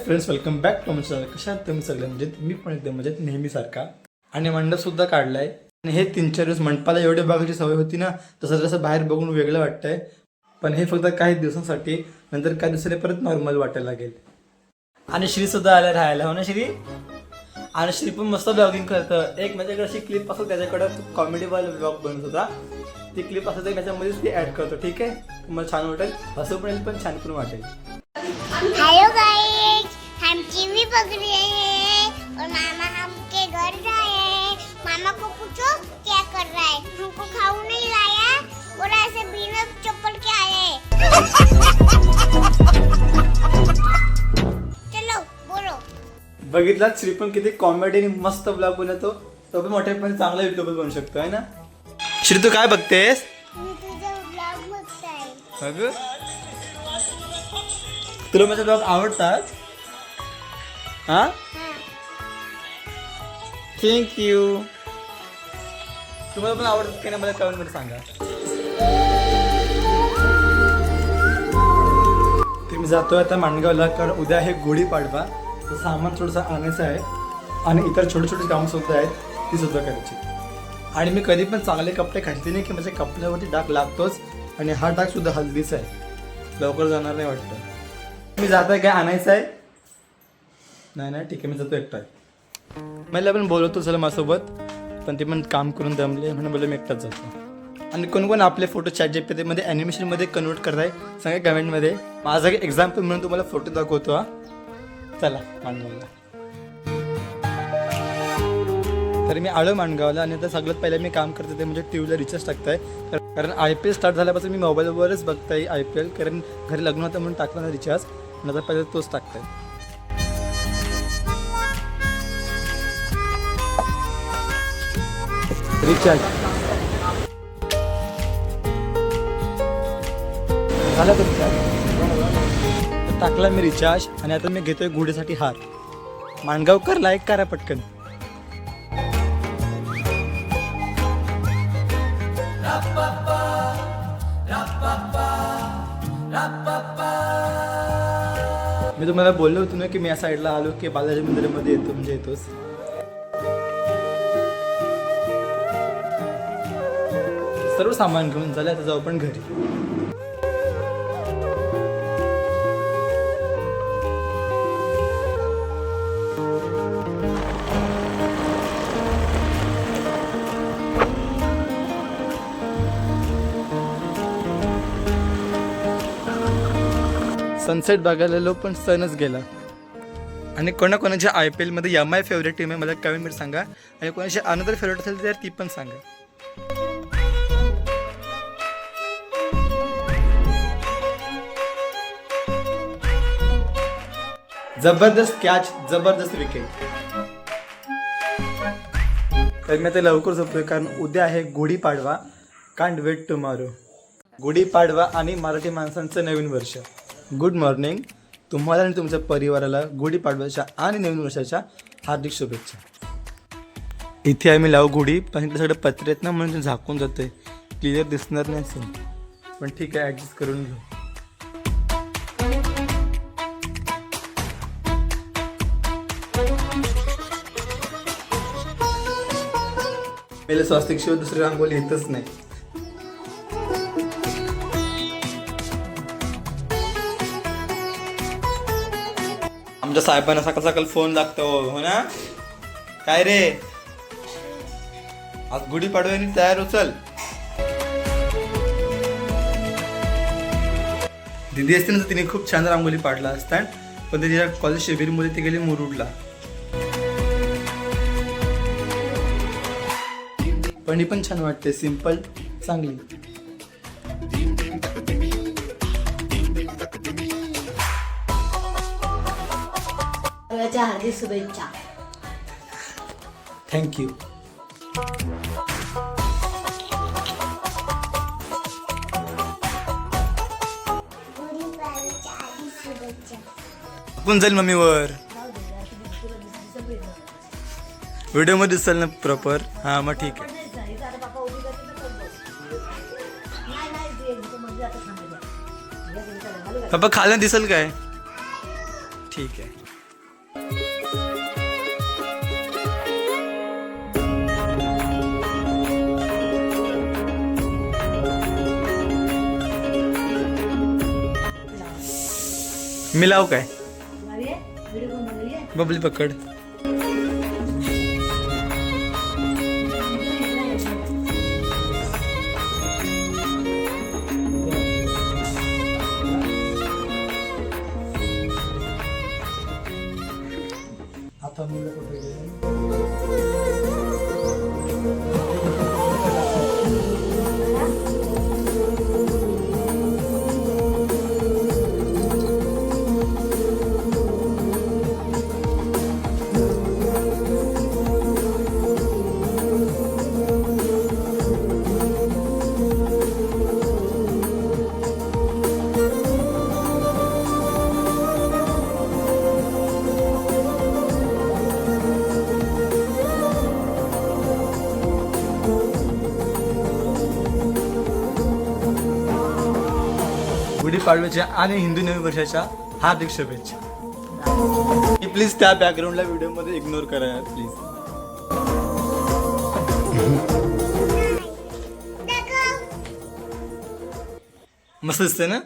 Friends, welcome back to my channel. कशा आहात तुम्ही सगळे? म्हणजे मी पण एकदम म्हणजे नेहमीसारखा. आणि मंडप सुद्धा काढलाय. आणि हे 3-4 दिवस मंडपाला एवढे बघायची सवय होती ना, तसं जसं बाहेर बघून वेगळं वाटतंय. पण हे फक्त काही दिवसांसाठी, नंतर काही दिवसांनी परत नॉर्मल वाटायला लागेल. आणि श्री सुद्धा आला राहायला, हो ना श्री? आणि श्री पण मस्त ब्लॉगिंग करतं. एक माझ्याकडे अशी क्लिप असतो, त्याच्याकडे कॉमेडी वाला ब्लॉग बनत होता. ती क्लिप असं त्याच्यामध्येच ती ऍड करतो. ठीक आहे, मला छान वाटेल, हसू पण येईल, पण छान पण वाटेल. हेलो गाइस, हम टीवी पक रहे हैं और मामा हमके घर गए हैं. मामा को पूछो क्या कर रहा है. हमको खाऊ नहीं लाया और ऐसे बिना चप्पल के आए. चलो बोलो. बघितला, श्री पण किती कॉमेडी आणि मस्त ब्लॉग बनवतो. तो पण मोठे पण चांगला युट्यूबर बनू शकतो, आहे ना? श्री तू काय बघतेस? मी तुझा ब्लॉग बघताय. अगं, तुला माझे ब्लॉग आवडतात? हा, थँक्यू. तुम्हाला पण आवडतात की नाही मला कमेंट मध्ये सांगा. ते मी जातोय आता माणगावला, कारण उद्या आहे गुढीपाडवा. तर सामान थोडंसं आणायचं आहे आणि इतर छोटे छोटे कामं सुद्धा आहेत, ती सुद्धा करायची. आणि मी कधी पण चांगले कपडे घातले नाही की माझ्या कपड्यावरती डाग लागतोच. आणि हा डाग सुद्धा हल्दीचा आहे, लवकर जाणार नाही वाटतं. मी जात आहे, काय आणायचं आहे? नाही ठीक आहे, मी जातो एकटा. मला पण बोलवतो चला माझ्यासोबत, पण ते पण काम करून दमले म्हणून बोलले मी एकटाच जातो. आणि कोण आपले फोटो ChatGPT मध्ये ॲनिमेशनमध्ये कन्वर्ट करताय सांगा कमेंटमध्ये. माझा एक एक्झाम्पल म्हणून तुम्हाला फोटो दाखवतो. हा, चला माणगावला. तर मी आलो माणगावला आणि आता सगळ्यात पहिलं मी काम करते ते म्हणजे टीव्हीला रिचार्ज टाकताय. कारण IPL स्टार्ट झाल्यापासून मी मोबाईलवरच बघताय IPL, कारण घरी लग्न होतं म्हणून टाकला ना रिचार्ज. नंतर पहिलं तोच टाकताय. रिचार्ज झाला तो रिचार्ज, टाकला मी रिचार्ज. आणि आता मी घेतोय गुढीसाठी हार. माणगावकर लाईक करा पटकन. मी तुम्हाला बोललो होतो ना की मी या साईडला आलो की बालाजी मंदिरामध्ये येतो, म्हणजे येतोच. सर्व सामान घेऊन झालं, आता जाऊ पण घरी. सनसेट बघायला आलो पण सनच गेला. आणि कोणाच्या IPL मध्ये MI फेवरेट टीम आहे मला कमेंटमध्ये सांगा. आणि कोणाची अनदर फेवरेट असेल तर ती पण सांगा. जबरदस्त कॅच, जबरदस्त विकेट. तर मी आता लवकर झोपतोय कारण उद्या आहे Gudi Padwa. Can't wait tomorrow. Gudi Padwa आणि मराठी माणसांचं नवीन वर्ष. Good morning. तुम्हाला आणि तुमच्या परिवाराला गुढीपाडव्याच्या आणि नवीन वर्षाच्या हार्दिक शुभेच्छा. इथे आम्ही लावू गुढी, पण इकडे सगळे पत्रे आहेत ना म्हणून ते झाकून जाते, क्लिअर दिसणार नाही सीन. पण ठीक आहे, ॲडजस्ट करून घेऊ. पहिले स्वास्तिक शिवाय दुसरी रांगोळी येतच नाही. आमच्या साहेबांना सकाळ सकाळ फोन लागतो, हो ना? काय रे, आज गुढीपाडव्याने तयार हो, चल. दिदी असते ना, तिने खूप छान रांगोळी पाडला असतात, पण तिच्या कॉलेज शिबिरमध्ये ती गेली मुरुडला. पण ही पण छान वाटते, सिम्पल, चांगली. हार्दिक शुभेच्छा. थँक्यू. आपण जाईल मम्मीवर व्हिडिओ मध्ये दिसेल ना प्रॉपर. हा मग ठीक आहे. पप्पा खायला दिसेल काय? ठीक आहे. मी लावू काय बबली पकड. आता मुलं कुठे गेले? गुढीपाडव्याच्या आणि हिंदू नवीन वर्षाच्या हार्दिक शुभेच्छा. प्लीज त्या बॅकग्राऊंडला व्हिडिओमध्ये इग्नोर करा यार प्लीज. मस्त दिसते ना.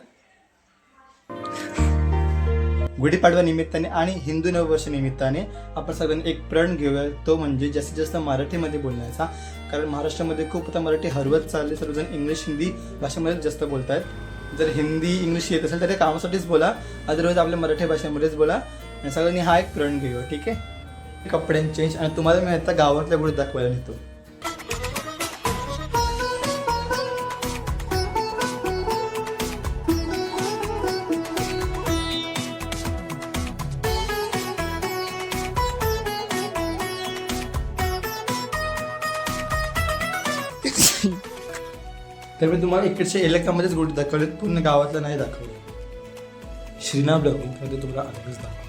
गुढीपाडवा निमित्ताने आणि हिंदू नववर्ष निमित्ताने आपण सगळ्यांनी एक प्रण घेऊया, तो म्हणजे जास्तीत जास्त मराठीमध्ये बोलण्याचा. कारण महाराष्ट्रामध्ये खूप आता मराठी हरवत चालली, सर्वजण इंग्लिश हिंदी भाषेमध्ये जास्त बोलत आहेत. जर हिंदी इंग्लिश येत असेल तर ते कामासाठीच बोला, अदरवाईज आपल्या मराठी भाषेमध्येच बोला. आणि सगळ्यांनी हा एक प्रण घेऊया, ठीक आहे. कपडे चेंज आणि तुम्हाला मी आता गावातल्या गुढी दाखवायला नेतो. तर मी तुम्हाला इकडच्या एलेकामध्येच गुढी दाखवले, पूर्ण गावातलं नाही दाखवलं. श्रीना ब्लॉगिंगमध्ये तुम्हाला आधीच दाखवतो.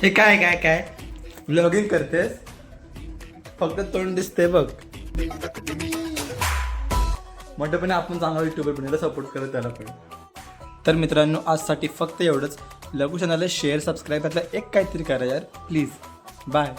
हे काय काय काय ब्लॉगिंग करतेस, फक्त तोंड दिसते बघ. मोठेपणे आपण चांगला युट्यूबर बनायला सपोर्ट करत त्याला पण. तर मित्रांनो, आजसाठी फक्त एवढंच. लघु चॅनलला शेअर सबस्क्राईब यातलं एक काहीतरी करा यार प्लीज. बाय.